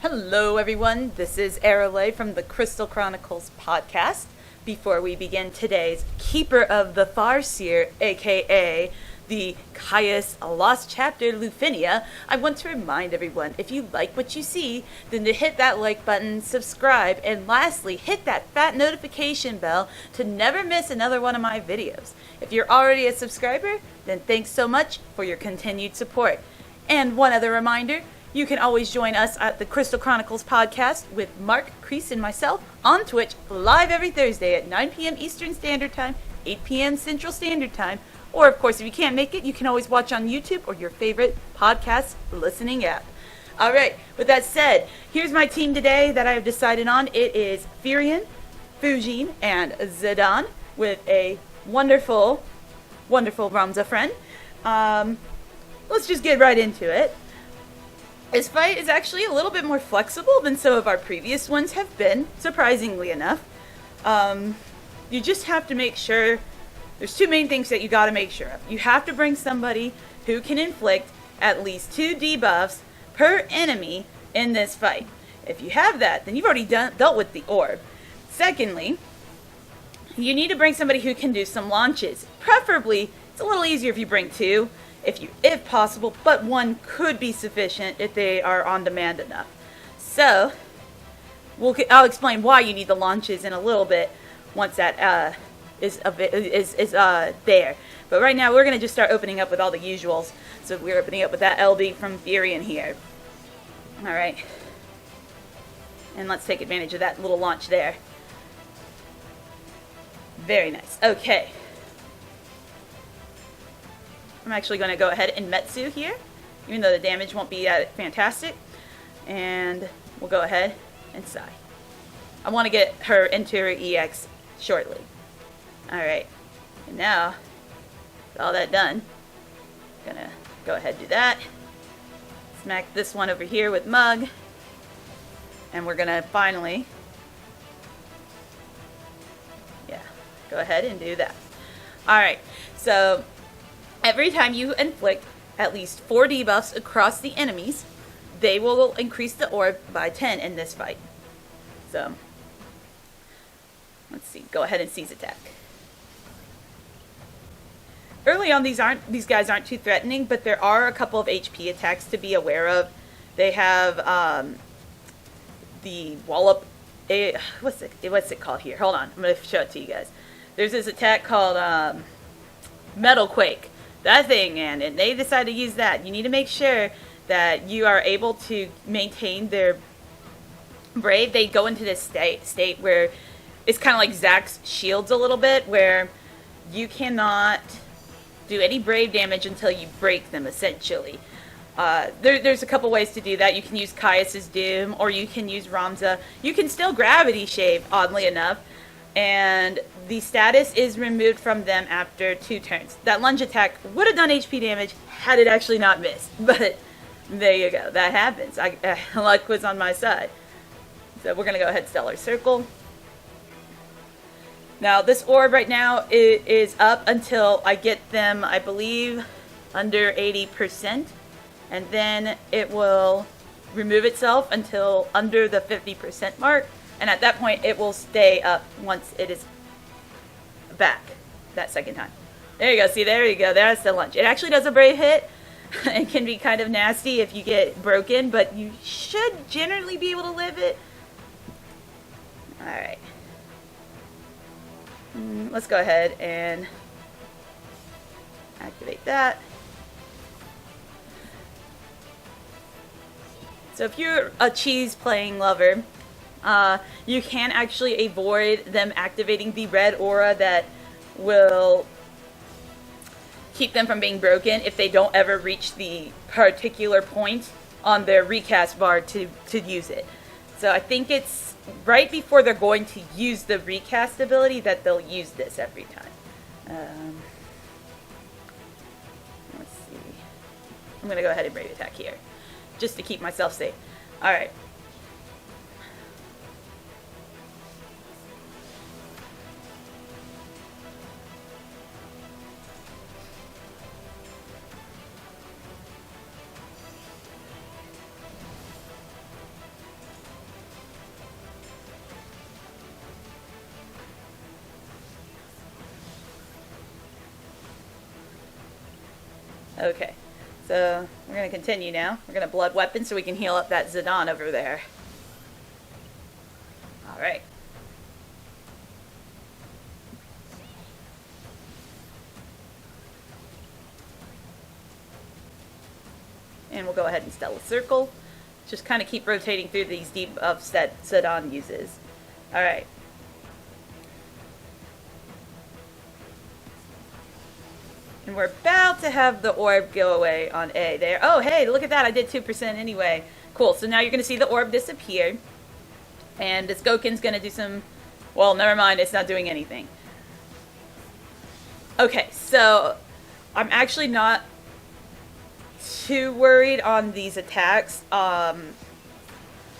Hello everyone, this is Aarolei from the Crystal Chronicles podcast. Before we begin today's Keeper of the Farseer, aka the Caius Lost Chapter Lufenia, I want to remind everyone, if you like what you see, then to hit that like button, subscribe, and lastly, hit that fat notification bell to never miss another one of my videos. If you're already a subscriber, then thanks so much for your continued support. And one other reminder, you can always join us at the Crystal Chronicles podcast with Mark, Kriese, and myself on Twitch live every Thursday at 9 p.m. Eastern Standard Time, 8 p.m. Central Standard Time. Or, of course, if you can't make it, you can always watch on YouTube or your favorite podcast listening app. All right, with that said, here's my team today that I have decided on. It is Firion, Fujin, and Zidane with a wonderful, wonderful Ramza friend. Let's just get right into it. This fight is actually a little bit more flexible than some of our previous ones have been, surprisingly enough. You just have to make sure, there's two main things that you gotta make sure of. You have to bring somebody who can inflict at least 2 debuffs per enemy in this fight. If you have that, then you've already dealt with the orb. Secondly, you need to bring somebody who can do some launches. Preferably, it's a little easier if you bring 2. If possible, but 1 could be sufficient if they are on demand enough. So, I'll explain why you need the launches in a little bit once that is there. But right now, we're going to just start opening up with all the usuals. So we're opening up with that LB from Firion here. Alright. And let's take advantage of that little launch there. Very nice. Okay. I'm actually going to go ahead and Metsu here, even though the damage won't be fantastic. And we'll go ahead and Sai. I want to get her into her EX shortly. Alright, and now, with all that done, I'm going to go ahead and do that. Smack this one over here with Mug. And we're going to finally, go ahead and do that. Alright, so every time you inflict at least 4 debuffs across the enemies, they will increase the orb by 10 in this fight. So, let's see. Go ahead and seize attack. Early on, these guys aren't too threatening, but there are a couple of HP attacks to be aware of. They have the wallop. What's it called here? Hold on. I'm going to show it to you guys. There's this attack called Metal Quake. That thing, man, and they decide to use that. You need to make sure that you are able to maintain their brave. They go into this state where it's kind of like Zack's shields a little bit, where you cannot do any brave damage until you break them, essentially. There's a couple ways to do that. You can use Caius's Doom, or you can use Ramza. You can still Gravity Shave, oddly enough, and the status is removed from them after 2 turns. That lunge attack would have done HP damage had it actually not missed. But there you go. That happens. Luck was on my side. So we're going to go ahead and Stellar Circle. Now this orb right now is up until I get them, I believe, under 80%. And then it will remove itself until under the 50% mark. And at that point, it will stay up once it is back that second time. There you go. See, there you go. That's the lunge. It actually does a brave hit. It can be kind of nasty if you get broken, but you should generally be able to live it. Alright. Let's go ahead and activate that. So if you're a cheese playing lover, you can actually avoid them activating the red aura that will keep them from being broken if they don't ever reach the particular point on their recast bar to use it. So I think it's right before they're going to use the recast ability that they'll use this every time. Let's see. I'm going to go ahead and brave attack here, just to keep myself safe. Alright. Okay, so we're going to continue now. We're going to blood weapon so we can heal up that Zidane over there. Alright. And we'll go ahead and Stellar Circle. Just kind of keep rotating through these debuffs that Zidane uses. Alright. And we're about to have the orb go away on A there. Oh, hey, look at that. I did 2% anyway. Cool. So now you're going to see the orb disappear. And this Goken's going to do some... Well, never mind. It's not doing anything. Okay, so I'm actually not too worried on these attacks. I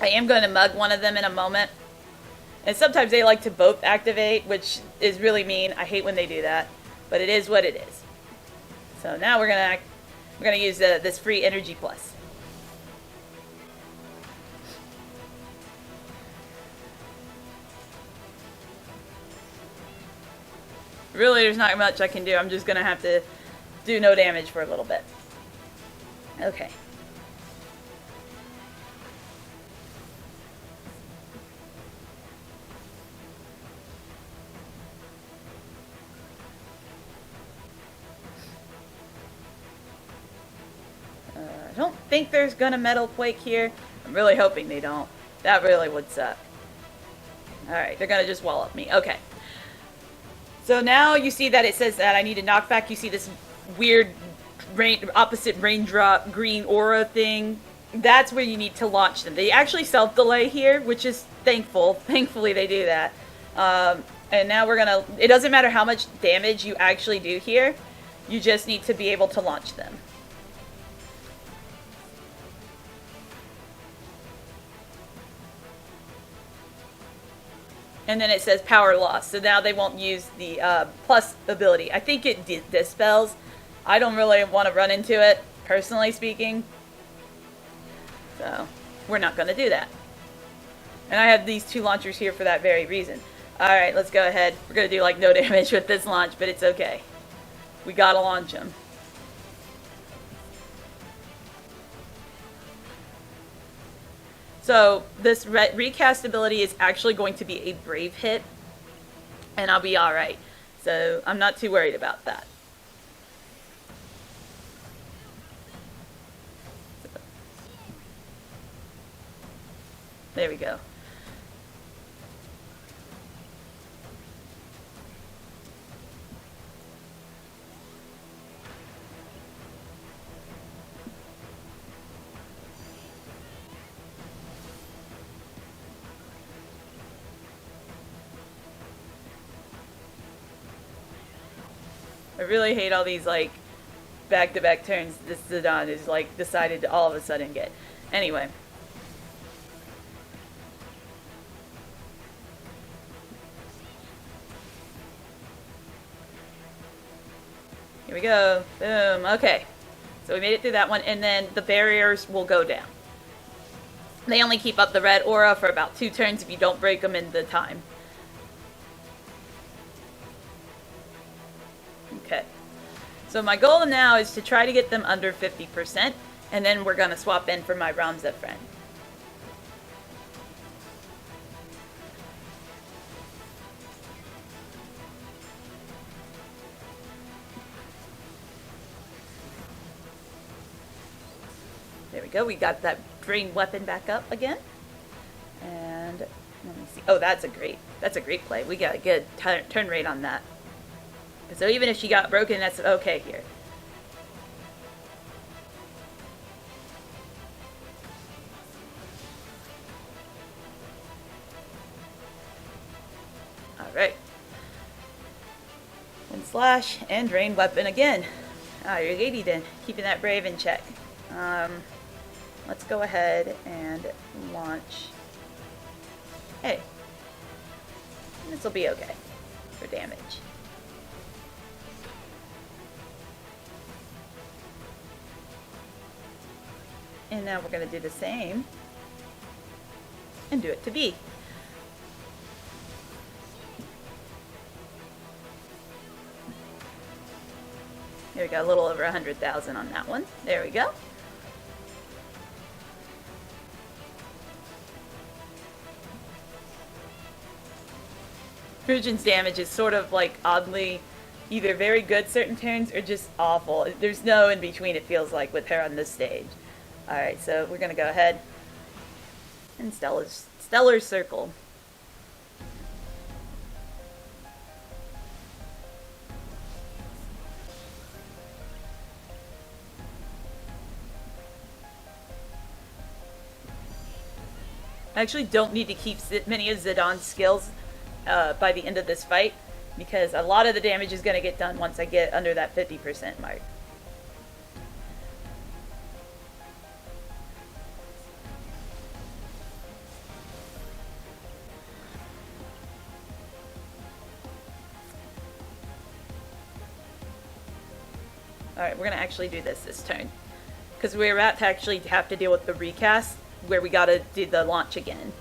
am going to mug one of them in a moment. And sometimes they like to both activate, which is really mean. I hate when they do that. But it is what it is. So now we're gonna use this free energy plus. Really, there's not much I can do. I'm just gonna have to do no damage for a little bit. Okay. I don't think there's gonna Metal Quake here. I'm really hoping they don't. That really would suck. Alright, they're gonna just wall up me. Okay. So now you see that it says that I need a knockback. You see this weird opposite raindrop green aura thing. That's where you need to launch them. They actually self-delay here, which is thankful. Thankfully they do that. And now we're gonna... It doesn't matter how much damage you actually do here. You just need to be able to launch them. And then it says power loss. So now they won't use the plus ability. I think it dispels. I don't really want to run into it, personally speaking. So, we're not going to do that. And I have these two launchers here for that very reason. Alright, let's go ahead. We're going to do like no damage with this launch, but it's okay. We gotta launch them. So, this recast ability is actually going to be a brave hit, and I'll be alright. So, I'm not too worried about that. There we go. I really hate all these, like, back-to-back turns this Zidane is, like, decided to all of a sudden get. Anyway. Here we go. Boom. Okay. So we made it through that one, and then the barriers will go down. They only keep up the red aura for about 2 turns if you don't break them in the time. Okay. So my goal now is to try to get them under 50%, and then we're going to swap in for my Ramza friend. There we go. We got that drain weapon back up again. And let me see. Oh, that's a great play. We got a good turn rate on that. So even if she got broken, that's okay here. Alright. And slash and drain weapon again. Alrighty then. Keeping that brave in check. Let's go ahead and launch. Hey. This will be okay for damage. And now we're going to do the same and do it to B. There we go, a little over 100,000 on that one. There we go. Fujin's damage is sort of like oddly either very good certain turns or just awful. There's no in between, it feels like, with her on this stage. Alright, so we're gonna go ahead and Stellar Circle. I actually don't need to keep many of Zidane's skills by the end of this fight, because a lot of the damage is going to get done once I get under that 50% mark. Alright, we're going to actually do this turn, because we're about to actually have to deal with the recast, where we got to do the launch again.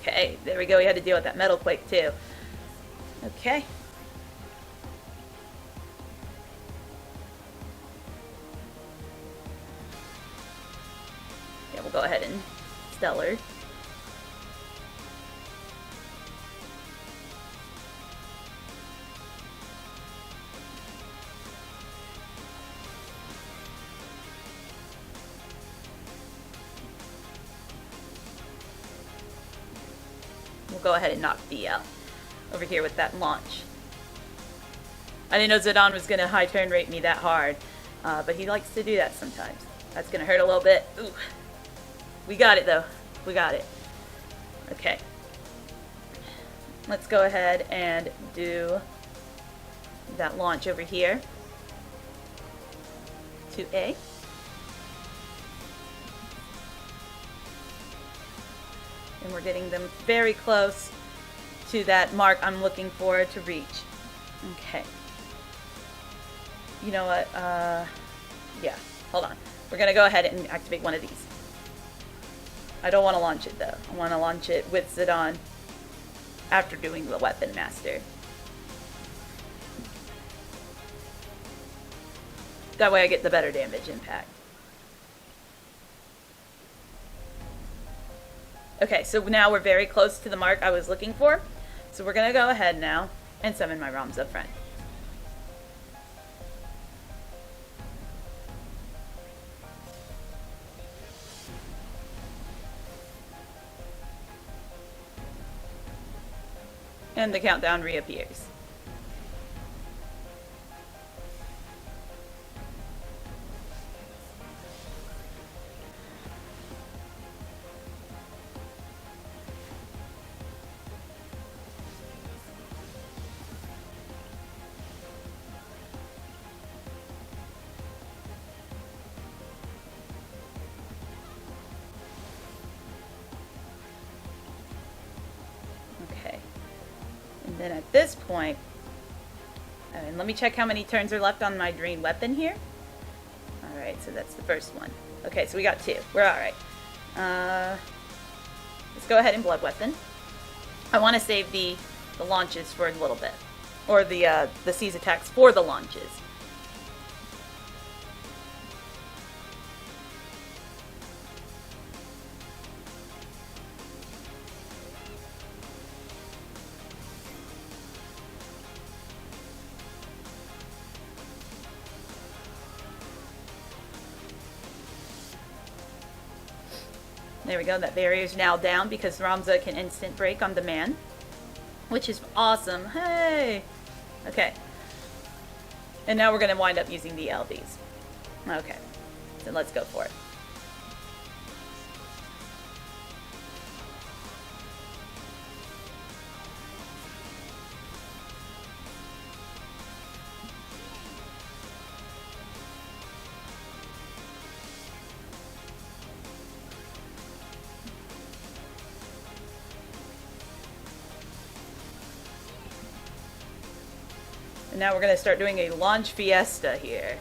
Okay, there we go. We had to deal with that metal quake too. Okay. Yeah, we'll go ahead and Stellar. We'll go ahead and knock D out over here with that launch. I didn't know Zidane was going to high turn rate me that hard, but he likes to do that sometimes. That's going to hurt a little bit. Ooh. We got it though. We got it. Okay. Let's go ahead and do that launch over here to A. And we're getting them very close to that mark I'm looking for to reach. Okay. You know what? Yeah. Hold on. We're going to go ahead and activate one of these. I don't want to launch it, though. I want to launch it with Zidane after doing the Weapon Master. That way I get the better damage impact. Okay, so now we're very close to the mark I was looking for. So we're going to go ahead now and summon my ROMs up front. And the countdown reappears. Then at this point, and let me check how many turns are left on my Drain Weapon here. Alright, so that's the first one. Okay, so we got 2. We're alright. Let's go ahead and Blood Weapon. I want to save the launches for a little bit. Or the seize attacks for the launches. There we go, that barrier is now down because Ramza can instant break on demand, which is awesome. Hey! Okay. And now we're going to wind up using the LBs. Okay. So let's go for it. And now we're going to start doing a launch fiesta here.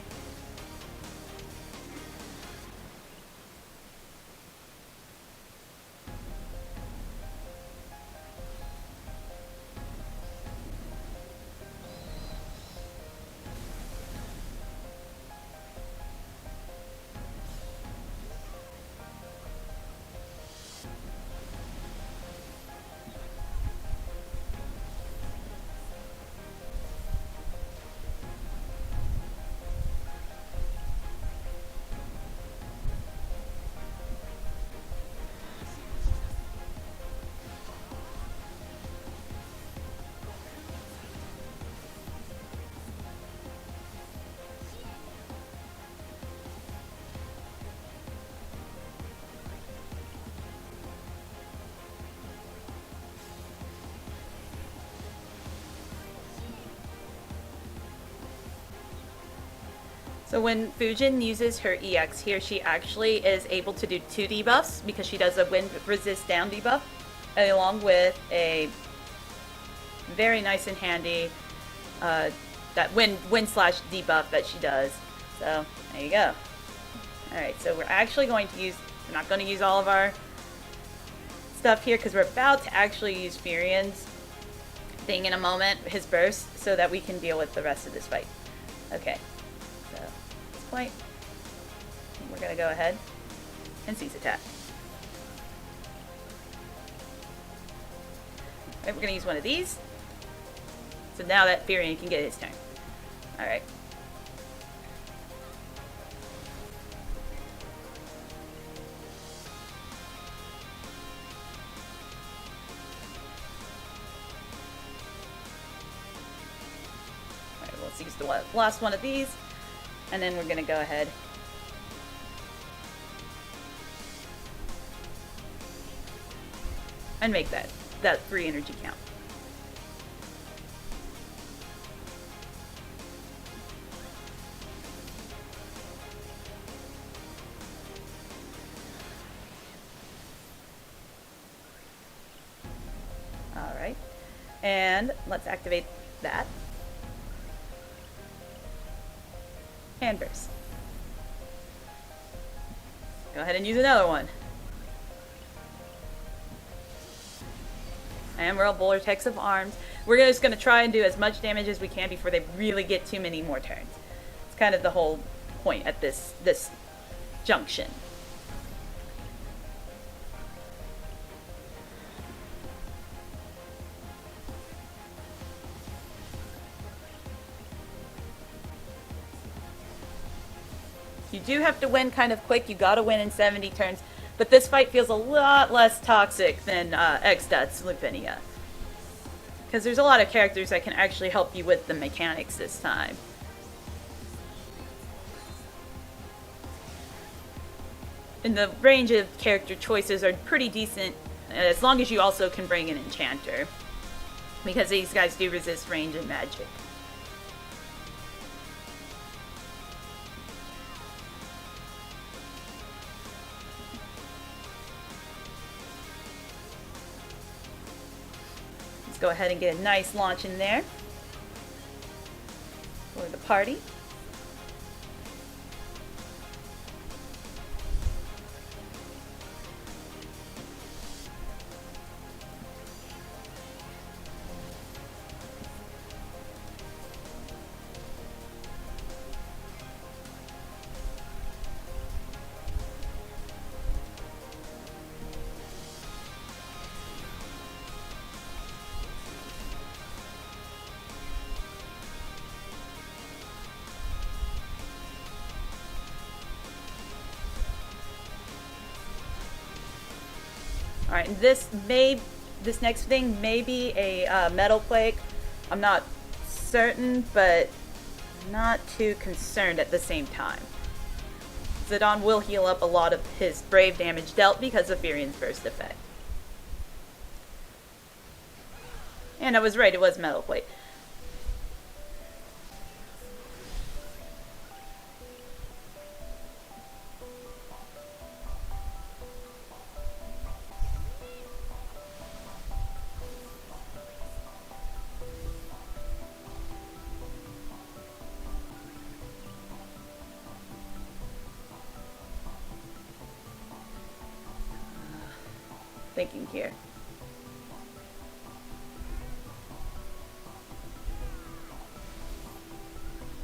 So when Fujin uses her EX here, she actually is able to do 2 debuffs because she does a wind resist down debuff along with a very nice and handy that wind slash debuff that she does. So there you go. Alright, so we're actually going to use, we're not going to use all of our stuff here because we're about to actually use Firion's thing in a moment, his burst, so that we can deal with the rest of this fight. Okay, so at this point, we're going to go ahead and cease attack. Alright, we're going to use one of these. So now that Firion can get his turn. Alright. Alright, let's use the last one of these. And then we're going to go ahead and make that free energy count. Alright, and let's activate that. And burst. Go ahead and use another one. And we're all vortex of arms. We're just going to try and do as much damage as we can before they really get too many more turns. It's kind of the whole point at this junction. You do have to win kind of quick. You gotta win in 70 turns. But this fight feels a lot less toxic than Xdat's Lufenia. Because there's a lot of characters that can actually help you with the mechanics this time. And the range of character choices are pretty decent, as long as you also can bring an enchanter. Because these guys do resist range and magic. Go ahead and get a nice launch in there for the party. Alright, and this next thing may be a metal plague. I'm not certain, but not too concerned at the same time. Zidane will heal up a lot of his brave damage dealt because of Firion's burst effect. And I was right, it was metal plate. Thinking here.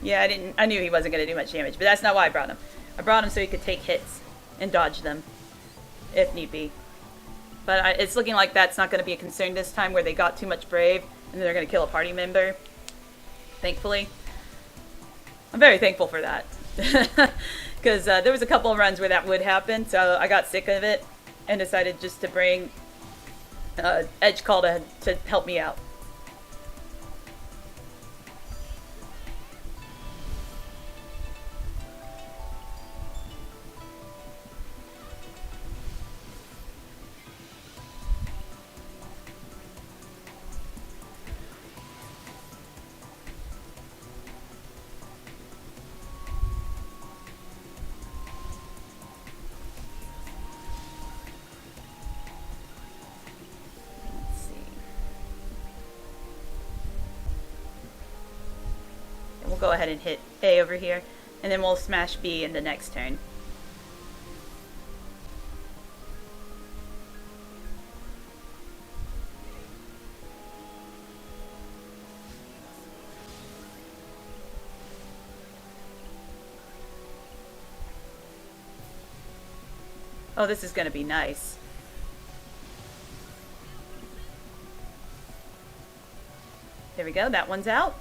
Yeah, I knew he wasn't going to do much damage, but that's not why I brought him. I brought him so he could take hits and dodge them, if need be. But it's looking like that's not going to be a concern this time, where they got too much brave, and they're going to kill a party member. Thankfully. I'm very thankful for that. Because there was a couple of runs where that would happen, so I got sick of it. And decided just to bring Edge Call to help me out. go ahead and hit A over here, and then we'll smash B in the next turn. Oh, this is going to be nice. There we go, that one's out.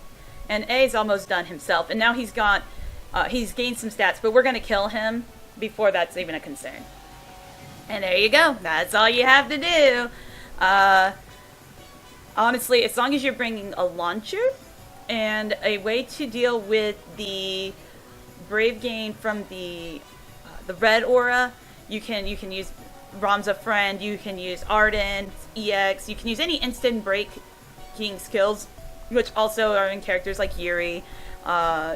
And A's almost done himself, and now he's gained some stats, but we're going to kill him before that's even a concern. And there you go, that's all you have to do. Honestly, as long as you're bringing a launcher and a way to deal with the Brave gain from the red aura, you can use Ramza Friend, you can use Arden, EX, you can use any instant breaking skills, which also are in characters like Yuri.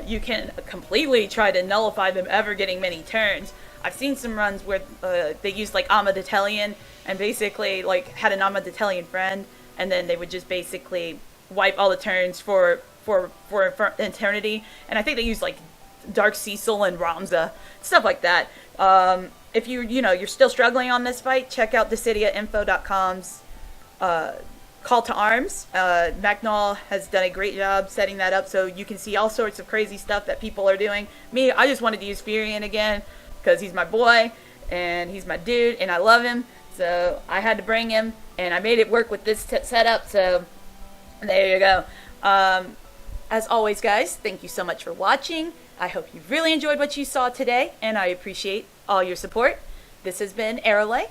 You can completely try to nullify them ever getting many turns. I've seen some runs where they used like Amaditelian and basically like had an Amaditelian friend, and then they would just basically wipe all the turns for eternity. And I think they used like Dark Cecil and Ramza, stuff like that. If you're still struggling on this fight, check out DecidiaInfo.com's Call to Arms. Macnall has done a great job setting that up, so you can see all sorts of crazy stuff that people are doing. Me, I just wanted to use Firion again because he's my boy and he's my dude and I love him, so I had to bring him and I made it work with this setup, so there you go. As always, guys, thank you so much for watching. I hope you really enjoyed what you saw today, and I appreciate all your support. This has been Aarolei.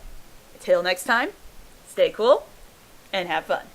Till next time, stay cool and have fun.